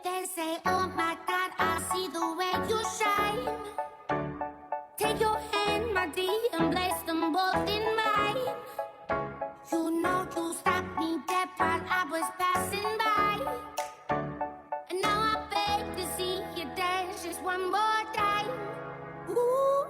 They say, oh my God, I see the way you shine. Take your hand, my dear, and place them both in mine. You know you stopped me dead while I was passing by. And now I beg to see you dance just one more time. Ooh,